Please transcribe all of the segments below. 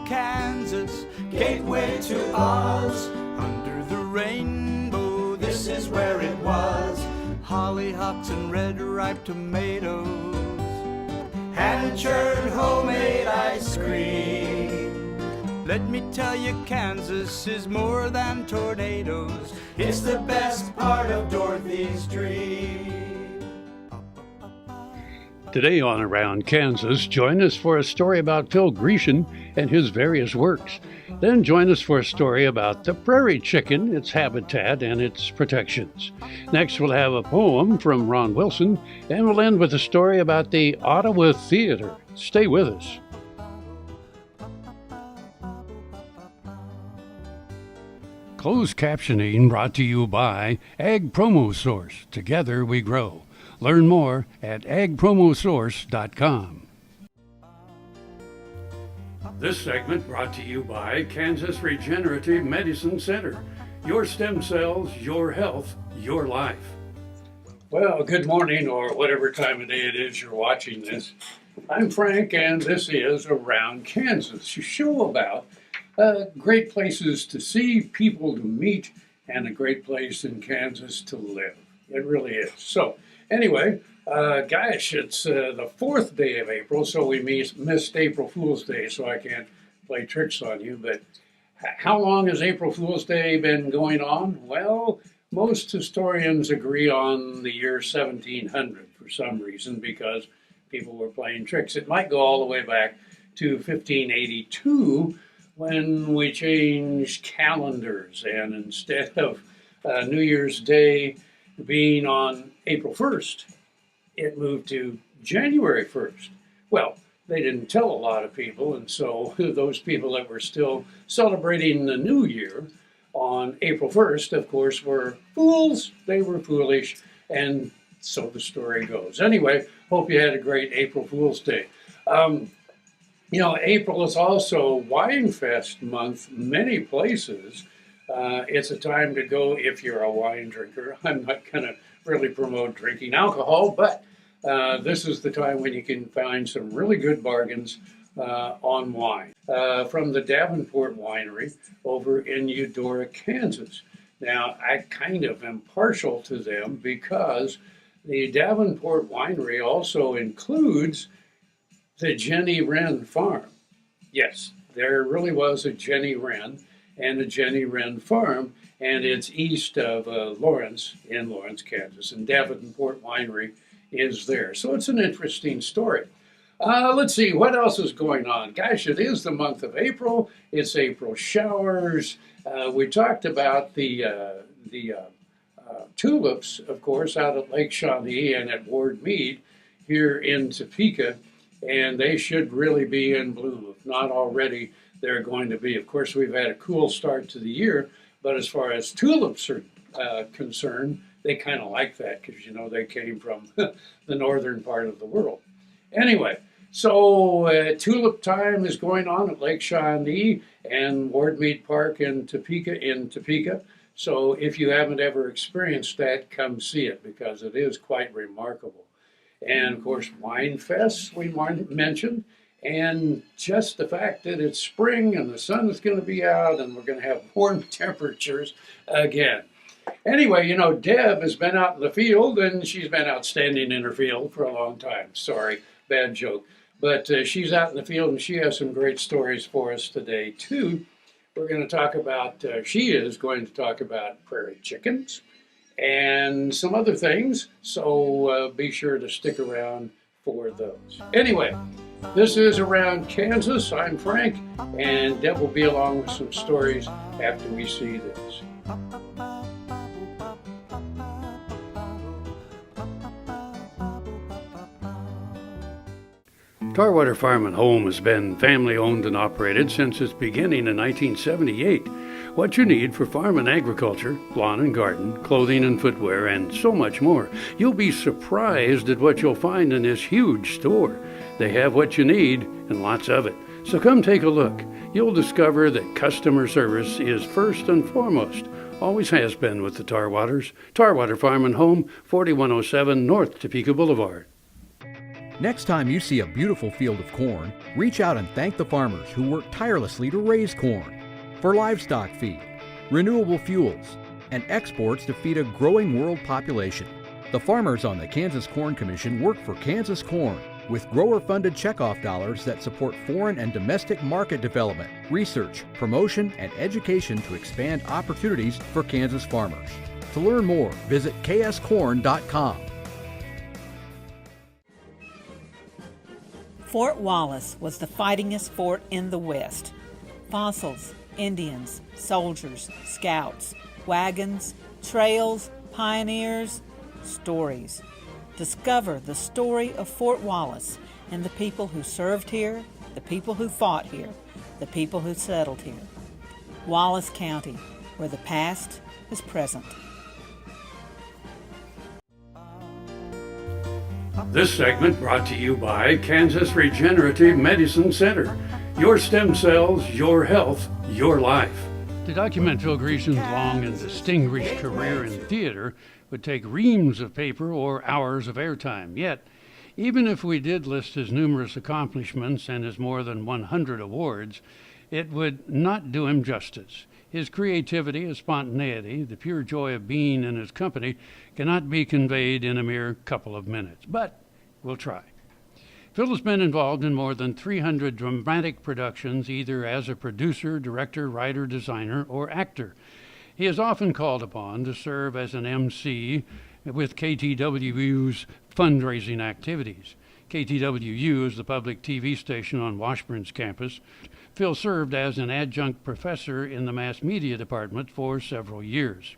Kansas, gateway to Oz. Under the rainbow, this is where it was. Hollyhocks and red ripe tomatoes, hand-churned homemade ice cream. Let me tell you, Kansas is more than tornadoes. It's the best part of Dorothy's dream. Today on Around Kansas, join us for a story about Phil Grecian and his various works. Then join us for a story about the prairie chicken, its habitat, and its protections. Next, we'll have a poem from Ron Wilson, and we'll end with a story about the Ottawa Theater. Stay with us. Closed captioning brought to you by Ag Promo Source. Together we grow. Learn more at agpromosource.com. This segment brought to you by Kansas Regenerative Medicine Center. Your stem cells, your health, your life. Well, good morning, or whatever time of day it is you're watching this. I'm Frank, and this is Around Kansas, a show about great places to see, people to meet, and a great place in Kansas to live. It really is. So, anyway, gosh, it's the 4th day of April, so we missed April Fool's Day, so I can't play tricks on you. But how long has April Fool's Day been going on? Well, most historians agree on the year 1700 for some reason, because people were playing tricks. It might go all the way back to 1582, when we changed calendars, and instead of New Year's Day being on April 1st, it moved to January 1st. Well, they didn't tell a lot of people, and so those people that were still celebrating the new year on April 1st, of course, were fools. They were foolish, and so the story goes. Anyway, hope you had a great April Fool's Day. April is also Wine Fest month many places. It's a time to go if you're a wine drinker. I'm not going to really promote drinking alcohol, but this is the time when you can find some really good bargains on wine. From the Davenport Winery over in Eudora, Kansas. Now, I kind of am partial to them because the Davenport Winery also includes the Jenny Wren Farm. Yes, there really was a Jenny Wren and a Jenny Wren Farm, and it's east of Lawrence, in Lawrence, Kansas, and Davenport Winery is there. So it's an interesting story. Let's see, what else is going on? Gosh, it is the month of April. It's April showers. We talked about the tulips, of course, out at Lake Shawnee and at Ward Mead here in Topeka, and they should really be in bloom. If not already, they're going to be. Of course, we've had a cool start to the year, but as far as tulips are concerned, they kind of like that because, they came from the northern part of the world. Anyway, so tulip time is going on at Lake Shawnee and Ward Mead Park in Topeka. So if you haven't ever experienced that, come see it because it is quite remarkable. And, of course, Wine Fest, we mentioned, and just the fact that it's spring and the sun is going to be out and we're going to have warm temperatures again. Anyway, Deb has been out in the field, and she's been outstanding in her field for a long time. Sorry, bad joke. But she's out in the field, and she has some great stories for us today, too. We're going to talk about, she is going to talk about prairie chickens and some other things, so be sure to stick around for those. Anyway, this is Around Kansas. I'm Frank, and Deb will be along with some stories after we see this. Tarwater Farm and Home has been family owned and operated since its beginning in 1978. What you need for farm and agriculture, lawn and garden, clothing and footwear, and so much more. You'll be surprised at what you'll find in this huge store. They have what you need and lots of it. So come take a look. You'll discover that customer service is first and foremost. Always has been with the Tarwaters. Tarwater Farm and Home, 4107 North Topeka Boulevard. Next time you see a beautiful field of corn, reach out and thank the farmers who work tirelessly to raise corn for livestock feed, renewable fuels, and exports to feed a growing world population. The farmers on the Kansas Corn Commission work for Kansas Corn with grower-funded checkoff dollars that support foreign and domestic market development, research, promotion, and education to expand opportunities for Kansas farmers. To learn more, visit kscorn.com. Fort Wallace was the fightingest fort in the West. Fossils, Indians, soldiers, scouts, wagons, trails, pioneers, stories. Discover the story of Fort Wallace and the people who served here, the people who fought here, the people who settled here. Wallace County, where the past is present. This segment brought to you by Kansas Regenerative Medicine Center. Your stem cells, your health, your life. To document Phil Grecian's long and distinguished career in theater would take reams of paper or hours of airtime. Yet, even if we did list his numerous accomplishments and his more than 100 awards, it would not do him justice. His creativity, his spontaneity, the pure joy of being in his company cannot be conveyed in a mere couple of minutes. But we'll try. Phil has been involved in more than 300 dramatic productions, either as a producer, director, writer, designer, or actor. He is often called upon to serve as an MC with KTWU's fundraising activities. KTWU is the public TV station on Washburn's campus. Phil served as an adjunct professor in the mass media department for several years.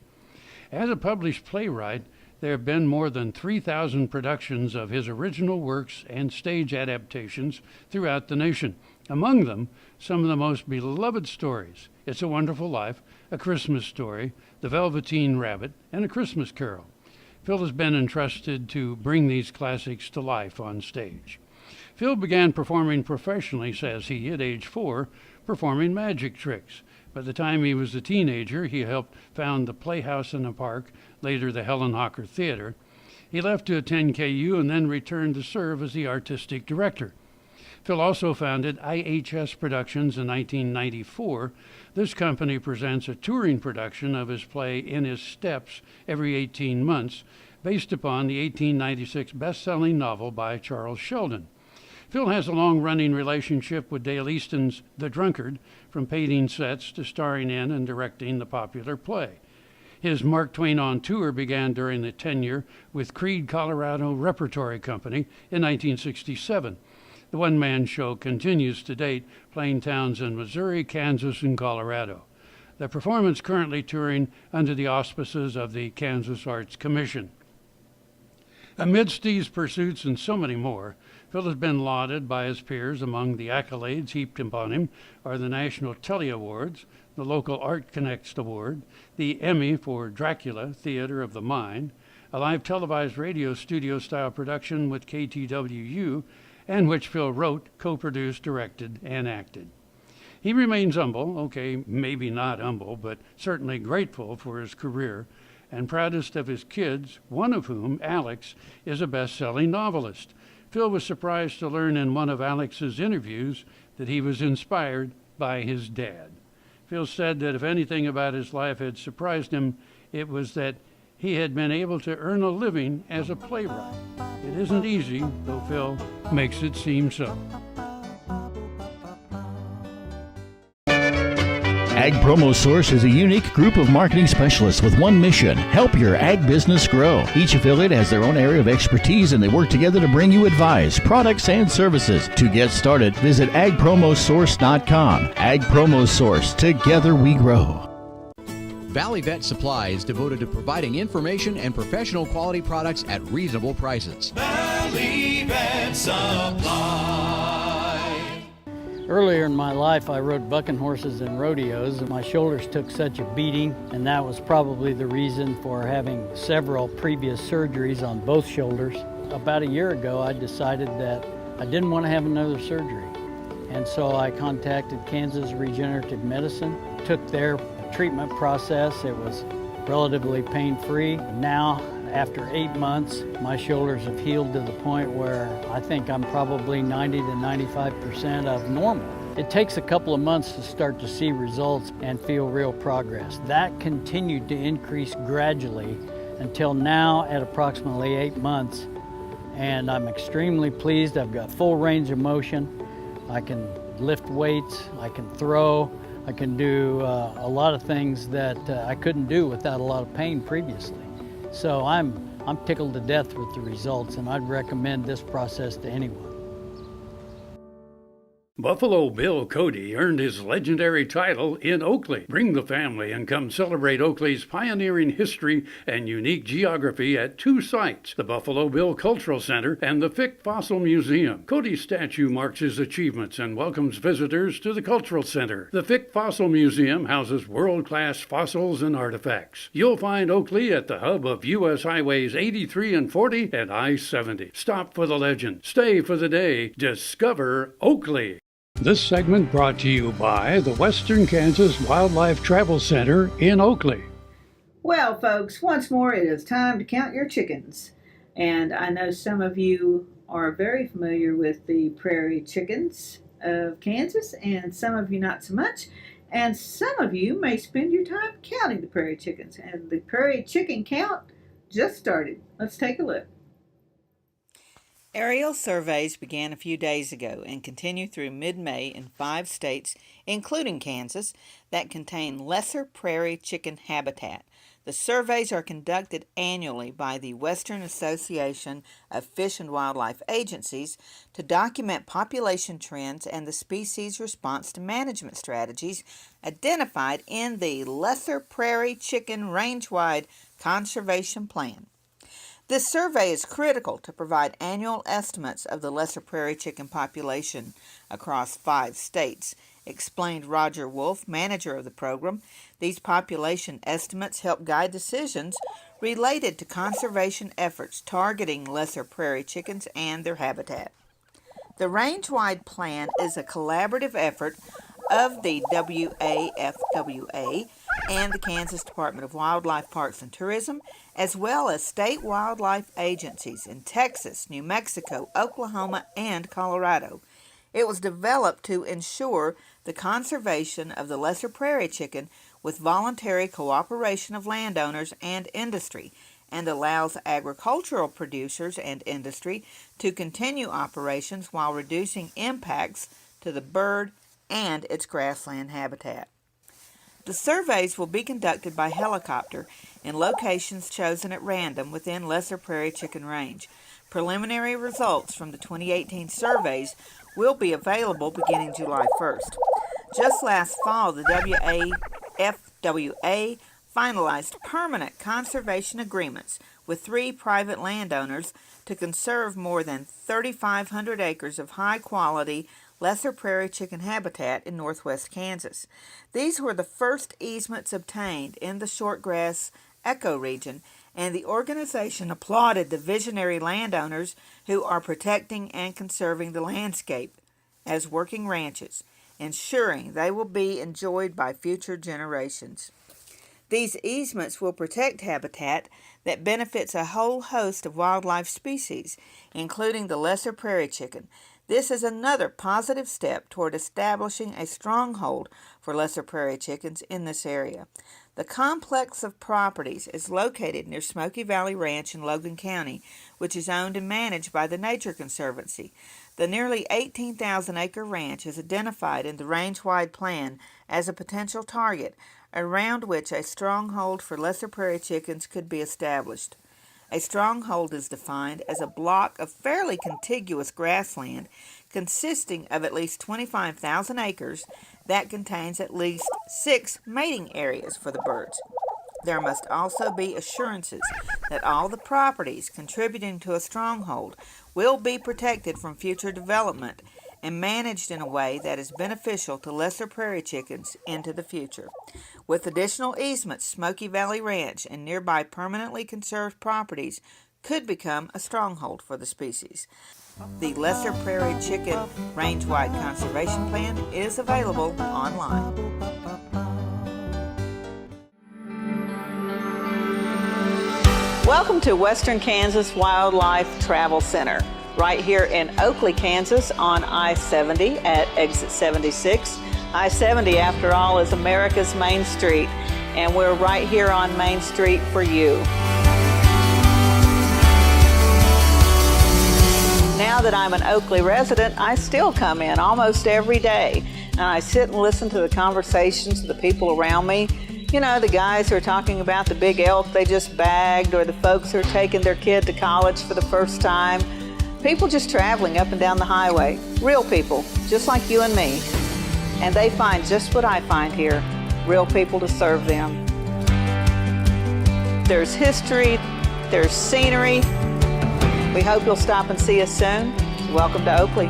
As a published playwright, there have been more than 3,000 productions of his original works and stage adaptations throughout the nation. Among them, some of the most beloved stories: It's a Wonderful Life, A Christmas Story, The Velveteen Rabbit, and A Christmas Carol. Phil has been entrusted to bring these classics to life on stage. Phil began performing professionally, says he, at age 4, performing magic tricks. By the time he was a teenager, he helped found the Playhouse in the Park, later the Helen Hawker Theater. He left to attend KU and then returned to serve as the artistic director. Phil also founded IHS Productions in 1994. This company presents a touring production of his play In His Steps every 18 months, based upon the 1896 best-selling novel by Charles Sheldon. Phil has a long-running relationship with Dale Easton's The Drunkard, from painting sets to starring in and directing the popular play. His Mark Twain on Tour began during the tenure with Creed Colorado Repertory Company in 1967. The one-man show continues to date, playing towns in Missouri, Kansas, and Colorado. The performance currently touring under the auspices of the Kansas Arts Commission. Amidst these pursuits and so many more, Phil has been lauded by his peers. Among the accolades heaped upon him are the National Telly Awards, the local Art Connects Award, the Emmy for Dracula, Theater of the Mind, a live televised radio studio-style production with KTWU, and which Phil wrote, co-produced, directed, and acted. He remains humble, okay, maybe not humble, but certainly grateful for his career, and proudest of his kids, one of whom, Alex, is a best-selling novelist. Phil was surprised to learn in one of Alex's interviews that he was inspired by his dad. Phil said that if anything about his life had surprised him, it was that he had been able to earn a living as a playwright. It isn't easy, though Phil makes it seem so. Ag Promo Source is a unique group of marketing specialists with one mission: help your ag business grow. Each affiliate has their own area of expertise, and they work together to bring you advice, products, and services. To get started, visit agpromosource.com. Ag Promo Source. Together we grow. Valley Vet Supply is devoted to providing information and professional quality products at reasonable prices. Valley Vet Supply. Earlier in my life, I rode bucking horses and rodeos, and my shoulders took such a beating, and that was probably the reason for having several previous surgeries on both shoulders. About a year ago, I decided that I didn't want to have another surgery, and so I contacted Kansas Regenerative Medicine, took their treatment process. It was relatively pain-free. Now, after 8 months, my shoulders have healed to the point where I think I'm probably 90 to 95% of normal. It takes a couple of months to start to see results and feel real progress. That continued to increase gradually until now at approximately 8 months. And I'm extremely pleased. I've got full range of motion. I can lift weights, I can throw, I can do a lot of things that I couldn't do without a lot of pain previously. So I'm tickled to death with the results, and I'd recommend this process to anyone. Buffalo Bill Cody earned his legendary title in Oakley. Bring the family and come celebrate Oakley's pioneering history and unique geography at two sites, the Buffalo Bill Cultural Center and the Fick Fossil Museum. Cody's statue marks his achievements and welcomes visitors to the Cultural Center. The Fick Fossil Museum houses world-class fossils and artifacts. You'll find Oakley at the hub of U.S. Highways 83 and 40 and I-70. Stop for the legend. Stay for the day. Discover Oakley. This segment brought to you by the Western Kansas Wildlife Travel Center in Oakley. Well, folks, once more it is time to count your chickens. And I know some of you are very familiar with the prairie chickens of Kansas, and some of you not so much. And some of you may spend your time counting the prairie chickens. And the prairie chicken count just started. Let's take a look. Aerial surveys began a few days ago and continue through mid-May in 5 states, including Kansas, that contain lesser prairie chicken habitat. The surveys are conducted annually by the Western Association of Fish and Wildlife Agencies to document population trends and the species' response to management strategies identified in the Lesser Prairie Chicken Range-Wide Conservation Plan. This survey is critical to provide annual estimates of the lesser prairie chicken population across 5 states, explained Roger Wolf, manager of the program. These population estimates help guide decisions related to conservation efforts targeting lesser prairie chickens and their habitat. The range-wide plan is a collaborative effort of the WAFWA and the Kansas Department of Wildlife, Parks and Tourism, as well as state wildlife agencies in Texas, New Mexico, Oklahoma, and Colorado. It was developed to ensure the conservation of the lesser prairie chicken with voluntary cooperation of landowners and industry, and allows agricultural producers and industry to continue operations while reducing impacts to the bird and its grassland habitat. The surveys will be conducted by helicopter in locations chosen at random within Lesser Prairie Chicken Range. Preliminary results from the 2018 surveys will be available beginning July 1st. Just last fall, the WAFWA finalized permanent conservation agreements with 3 private landowners to conserve more than 3,500 acres of high-quality lesser prairie chicken habitat in northwest Kansas. These were the first easements obtained in the shortgrass ecoregion, and the organization applauded the visionary landowners who are protecting and conserving the landscape as working ranches, ensuring they will be enjoyed by future generations. These easements will protect habitat that benefits a whole host of wildlife species, including the lesser prairie chicken. This is another positive step toward establishing a stronghold for lesser prairie chickens in this area. The complex of properties is located near Smoky Valley Ranch in Logan County, which is owned and managed by the Nature Conservancy. The nearly 18,000-acre ranch is identified in the range-wide plan as a potential target around which a stronghold for lesser prairie chickens could be established. A stronghold is defined as a block of fairly contiguous grassland consisting of at least 25,000 acres that contains at least 6 mating areas for the birds. There must also be assurances that all the properties contributing to a stronghold will be protected from future development and managed in a way that is beneficial to lesser prairie chickens into the future. With additional easements, Smoky Valley Ranch and nearby permanently conserved properties could become a stronghold for the species. The Lesser Prairie Chicken Range-Wide Conservation Plan is available online. Welcome to Western Kansas Wildlife Travel Center, right here in Oakley, Kansas on I-70 at exit 76. I-70, after all, is America's main street, and we're right here on Main Street for you. Now that I'm an Oakley resident, I still come in almost every day, and I sit and listen to the conversations of the people around me. You know, the guys who are talking about the big elk they just bagged, or the folks who are taking their kid to college for the first time. People just traveling up and down the highway. Real people, just like you and me. And they find just what I find here, real people to serve them. There's history, there's scenery. We hope you'll stop and see us soon. Welcome to Oakley.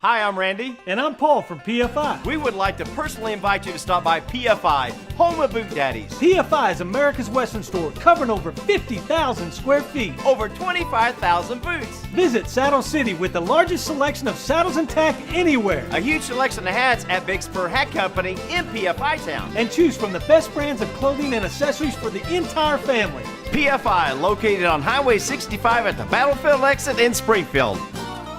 Hi, I'm Randy. And I'm Paul from PFI. We would like to personally invite you to stop by PFI, home of Boot Daddies. PFI is America's Western store, covering over 50,000 square feet. Over 25,000 boots. Visit Saddle City with the largest selection of saddles and tack anywhere. A huge selection of hats at Big Spur Hat Company in PFI Town. And choose from the best brands of clothing and accessories for the entire family. PFI, located on Highway 65 at the Battlefield exit in Springfield.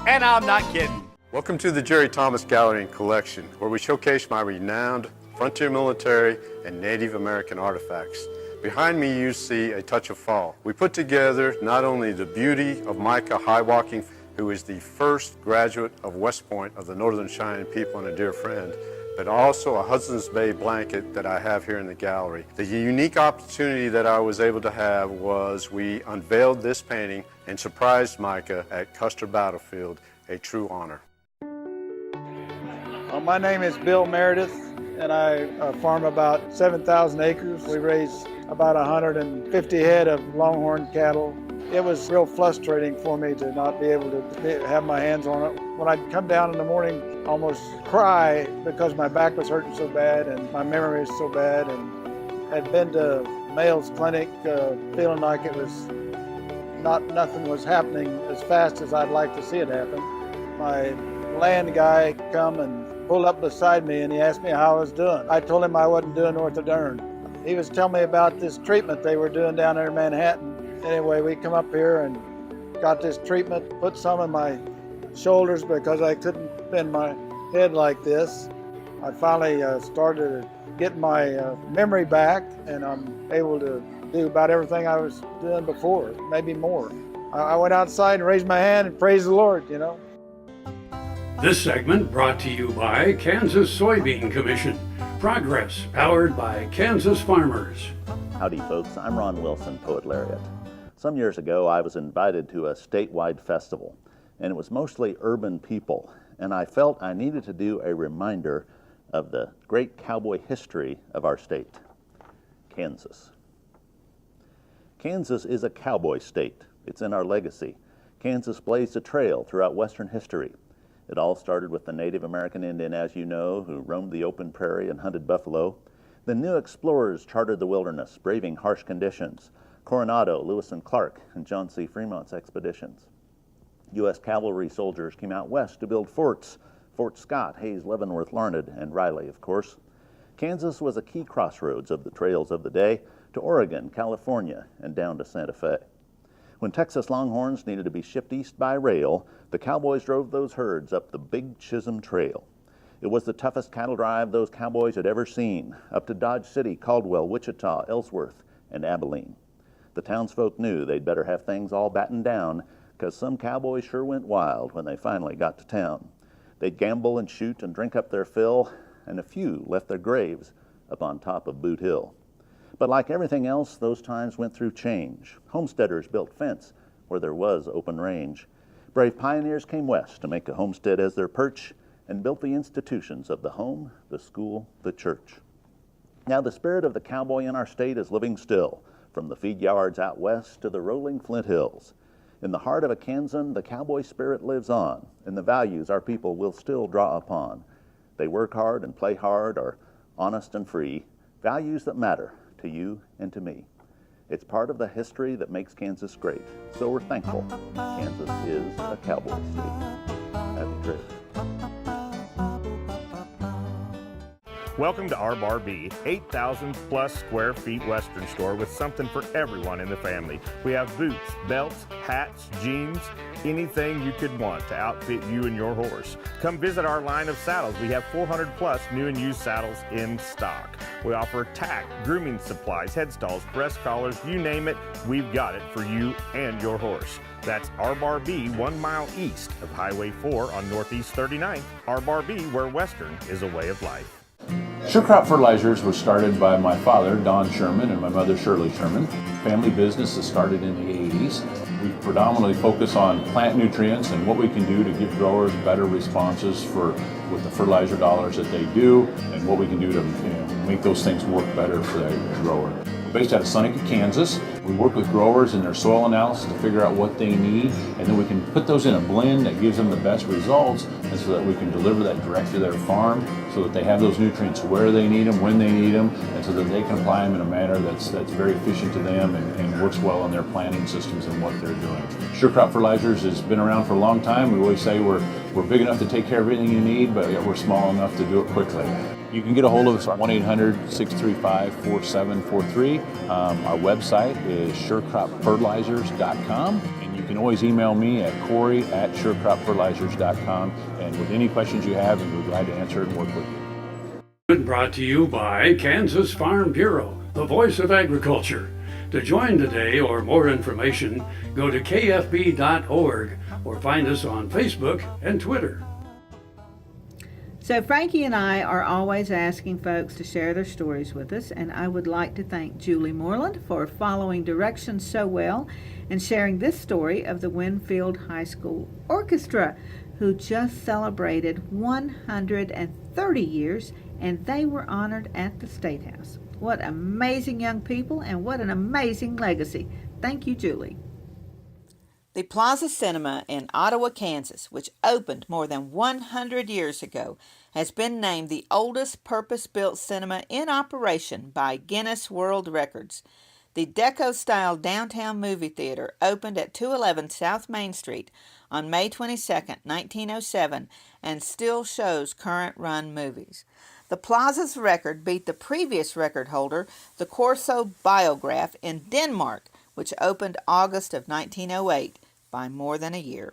And I'm not kidding. Welcome to the Jerry Thomas Gallery and Collection, where we showcase my renowned frontier military and Native American artifacts. Behind me you see a touch of fall. We put together not only the beauty of Micah Highwalking, who is the first graduate of West Point of the Northern Cheyenne people and a dear friend, but also a Hudson's Bay blanket that I have here in the gallery. The unique opportunity that I was able to have was we unveiled this painting and surprised Micah at Custer Battlefield, a true honor. My name is Bill Meredith, and I farm about 7,000 acres. We raise about 150 head of longhorn cattle. It was real frustrating for me to not be able to have my hands on it. When I'd come down in the morning, almost cry because my back was hurting so bad and my memory was so bad, and had been to Mayo's clinic feeling like it was nothing was happening as fast as I'd like to see it happen. My land guy come and pulled up beside me and he asked me how I was doing. I told him I wasn't doing worth a darn. He was telling me about this treatment they were doing down there in Manhattan. Anyway, we come up here and got this treatment, put some in my shoulders because I couldn't bend my head like this. I finally started getting my memory back, and I'm able to do about everything I was doing before, maybe more. I went outside and raised my hand and praised the Lord, you know. This segment brought to you by Kansas Soybean Commission. Progress powered by Kansas farmers. Howdy folks, I'm Ron Wilson, Poet Laureate. Some years ago I was invited to a statewide festival, and it was mostly urban people, and I felt I needed to do a reminder of the great cowboy history of our state, Kansas. Kansas is a cowboy state. It's in our legacy. Kansas blazed a trail throughout Western history. It all started with the Native American Indian, as you know, who roamed the open prairie and hunted buffalo. The new explorers charted the wilderness, braving harsh conditions. Coronado, Lewis and Clark, and John C. Fremont's expeditions. U.S. cavalry soldiers came out west to build forts. Fort Scott, Hayes, Leavenworth, Larned, and Riley, of course. Kansas was a key crossroads of the trails of the day to Oregon, California, and down to Santa Fe. When Texas Longhorns needed to be shipped east by rail, the cowboys drove those herds up the Big Chisholm Trail. It was the toughest cattle drive those cowboys had ever seen, up to Dodge City, Caldwell, Wichita, Ellsworth, and Abilene. The townsfolk knew they'd better have things all battened down, because some cowboys sure went wild when they finally got to town. They'd gamble and shoot and drink up their fill, and a few left their graves up on top of Boot Hill. But like everything else, those times went through change. Homesteaders built fence where there was open range. Brave pioneers came west to make a homestead as their perch and built the institutions of the home, the school, the church. Now the spirit of the cowboy in our state is living still, from the feed yards out west to the rolling Flint Hills. In the heart of a Kansan, the cowboy spirit lives on, and the values our people will still draw upon. They work hard and play hard, are honest and free, values that matter to you and to me. It's part of the history that makes Kansas great, so we're thankful Kansas is a cowboy state. Happy trip. Welcome to our Bar B, 8,000 plus square feet Western store with something for everyone in the family. We have boots, belts, hats, jeans, anything you could want to outfit you and your horse. Come visit our line of saddles. We have 400 plus new and used saddles in stock. We offer tack, grooming supplies, head stalls, breast collars, you name it, we've got it for you and your horse. That's our Bar B, 1 mile east of Highway 4 on Northeast 39th. Our Bar B, where Western is a way of life. Sure Crop Fertilizers was started by my father, Don Sherman, and my mother, Shirley Sherman. Family business that started in the 80s. We predominantly focus on plant nutrients and what we can do to give growers better responses with the fertilizer dollars that they do, and what we can do to make those things work better for the grower. We're based out of Seneca, Kansas. We work with growers in their soil analysis to figure out what they need, and then we can put those in a blend that gives them the best results, and so that we can deliver that direct to their farm so that they have those nutrients where they need them, when they need them, and so that they can apply them in a manner that's very efficient to them and works well on their planting systems and what they're doing. Sure Crop Fertilizers has been around for a long time. We always say we're big enough to take care of everything you need, but yet we're small enough to do it quickly. You can get a hold of us at 1-800-635-4743. Our website is surecropfertilizers.com, and you can always email me at Corey@surecropfertilizers.com, and with any questions you have, we'll be glad to answer and work with you. Brought to you by Kansas Farm Bureau, the voice of agriculture. To join today or more information, go to kfb.org or find us on Facebook and Twitter. So Frankie and I are always asking folks to share their stories with us, and I would like to thank Julie Moreland for following directions so well and sharing this story of the Winfield High School Orchestra, who just celebrated 130 years, and they were honored at the State House. What amazing young people, and what an amazing legacy. Thank you, Julie. The Plaza Cinema in Ottawa, Kansas, which opened more than 100 years ago, has been named the oldest purpose-built cinema in operation by Guinness World Records. The Deco-style downtown movie theater opened at 211 South Main Street on May 22, 1907, and still shows current-run movies. The Plaza's record beat the previous record holder, the Corso Biograph in Denmark, which opened August of 1908, by more than a year.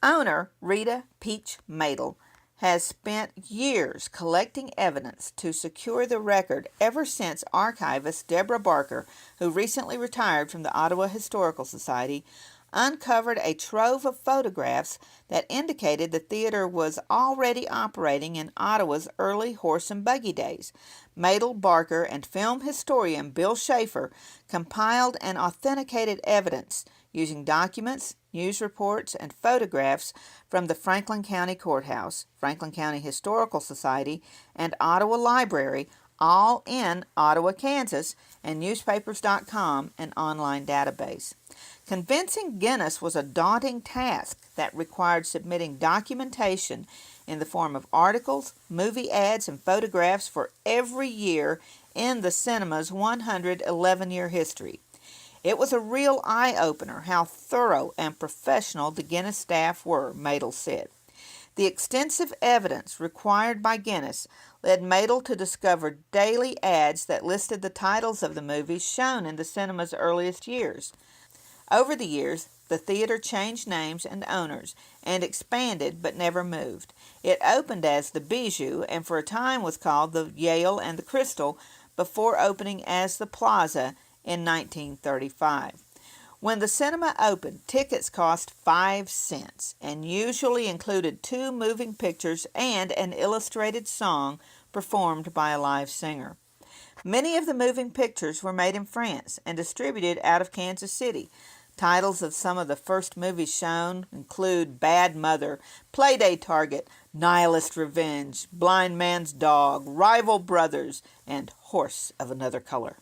Owner Rita Peach Madel has spent years collecting evidence to secure the record ever since archivist Deborah Barker, who recently retired from the Ottawa Historical Society, uncovered a trove of photographs that indicated the theater was already operating in Ottawa's early horse and buggy days. Madel, Barker, and film historian Bill Schaefer compiled and authenticated evidence using documents, news reports, and photographs from the Franklin County Courthouse, Franklin County Historical Society, and Ottawa Library, all in Ottawa, Kansas, and newspapers.com, an online database. Convincing Guinness was a daunting task that required submitting documentation in the form of articles, movie ads, and photographs for every year in the cinema's 111-year history. It was a real eye-opener how thorough and professional the Guinness staff were, Madel said. The extensive evidence required by Guinness led Madel to discover daily ads that listed the titles of the movies shown in the cinema's earliest years. Over the years, the theater changed names and owners and expanded but never moved. It opened as the Bijou and for a time was called the Yale and the Crystal before opening as the Plaza in 1935. When the cinema opened, tickets cost 5 cents and usually included 2 moving pictures and an illustrated song performed by a live singer. Many of the moving pictures were made in France and distributed out of Kansas City. Titles of some of the first movies shown include Bad Mother, Playday Target, Nihilist Revenge, Blind Man's Dog, Rival Brothers, and Horse of Another Color.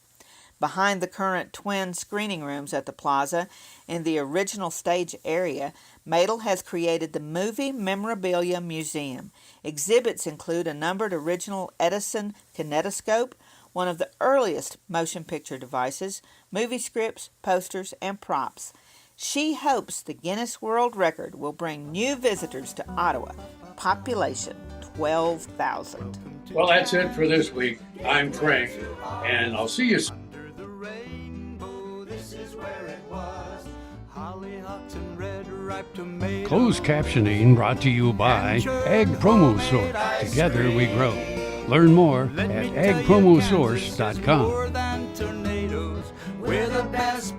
Behind the current twin screening rooms at the Plaza, in the original stage area, Madel has created the Movie Memorabilia Museum. Exhibits include a numbered original Edison kinetoscope, one of the earliest motion picture devices, movie scripts, posters, and props. She hopes the Guinness World Record will bring new visitors to Ottawa. Population 12,000. Well, that's it for this week. I'm Frank, and I'll see you soon. Closed captioning brought to you by Ag Promo Source. Together we grow. Learn more at agpromosource.com. We're the best